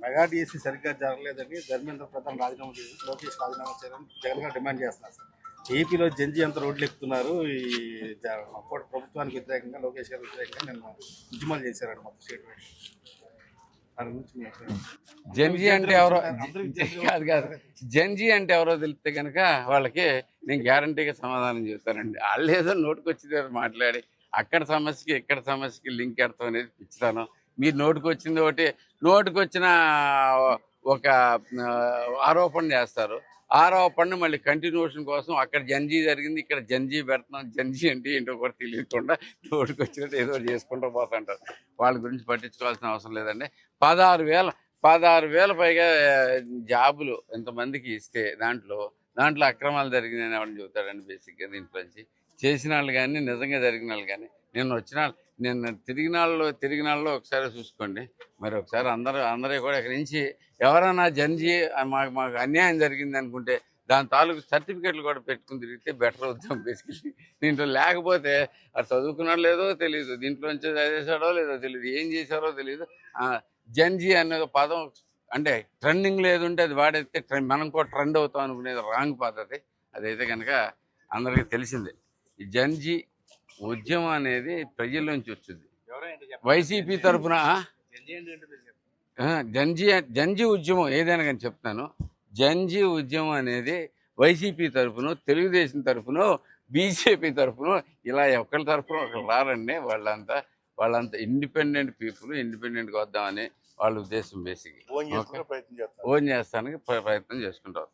Mega DSC సరిగ్గా జరగలేదని ధర్మేంద్ర ప్రధాన్ రాజీనామా చేసి లోకేష్ రాజీనామా చేయాలని జగన్ గారు డిమాండ్ చేస్తున్నారు సార్. ఏపీలో జంజీ అంతా రోడ్లు ఎక్కుతున్నారు. ఈ అప్పటి ప్రభుత్వానికి వ్యతిరేకంగా లోకేష్ గారు వ్యతిరేకంగా నిన్న ఉద్యమాలు చేశారండి మొత్తం స్టేట్ వైడ్. దాని గురించి మీ అభిప్రాయం? జంజీ అంటే ఎవరో కాదు కాదు జంజీ అంటే ఎవరో తెలిస్తే కనుక వాళ్ళకి నేను గ్యారంటీగా సమాధానం చెప్తానండి. వాళ్ళు ఏదో నోటుకొచ్చింది మాట్లాడి అక్కడ సమస్యకి ఇక్కడ సమస్యకి లింక్ ఎడతాం అనేది పిచ్చుతాను. మీరు నోటుకొచ్చింది ఒకటి, నోటుకొచ్చిన ఒక ఆరోపణ చేస్తారు. ఆరోపణ మళ్ళీ కంటిన్యూషన్ కోసం అక్కడ జంజీ జరిగింది, ఇక్కడ జంజీ పెడుతున్నాం. జంజీ అంటే ఏంటో కూడా తెలియకుండా నోటుకొచ్చినట్టు ఏదో చేసుకుంటూ పోతుంటారు. వాళ్ళ గురించి పట్టించుకోవాల్సిన అవసరం లేదండి. 16,000 పైగా జాబులు ఎంతమందికి ఇస్తే దాంట్లో అక్రమాలు జరిగినాయని ఎవరిని చెబుతాడండి? బేసిక్గా దీంట్లోంచి చేసిన వాళ్ళు కానీ నిజంగా జరిగిన వాళ్ళు కానీ నిన్న తిరిగిన వాళ్ళలో ఒకసారి చూసుకోండి. మరి ఒకసారి అందరూ కూడా ఇక్కడి నుంచి ఎవరైనా జంజీ మాకు అన్యాయం జరిగింది అనుకుంటే దాని తాలూకు సర్టిఫికెట్లు కూడా పెట్టుకుని తిరిగితే బెటర్ అవుతాం బేసికలీ. దీంట్లో లేకపోతే అది చదువుకున్నాడో లేదో తెలియదు, దీంట్లోంచి చదివేశాడో లేదో తెలియదు, ఏం చేశారో తెలియదు. జంజీ అనే పదం అంటే ట్రెండింగ్ లేదు ఉంటే అది వాడైతే మనం కూడా ట్రెండ్ అవుతాం అనుకునేది రాంగ్ పద్ధతి. అదైతే కనుక అందరికీ తెలిసిందే. ఈ జంజీ ఉద్యమం అనేది ప్రజల నుంచి వచ్చింది. వైసీపీ తరఫున జంజీ ఉద్యమం ఏదైనా కానీ చెప్తాను. జంజీ ఉద్యమం అనేది వైసీపీ తరఫున, తెలుగుదేశం తరఫున, బీజేపీ తరఫున ఇలా ఒకరి తరఫున ఒకరు రారండి. వాళ్ళంతా ఇండిపెండెంట్ పీపుల్, ఇండిపెండెంట్గా వద్దామని వాళ్ళ ఉద్దేశం. బేసిక్గా ఓన్ చేస్తానికి ప్రయత్నం చేసుకుంటారు.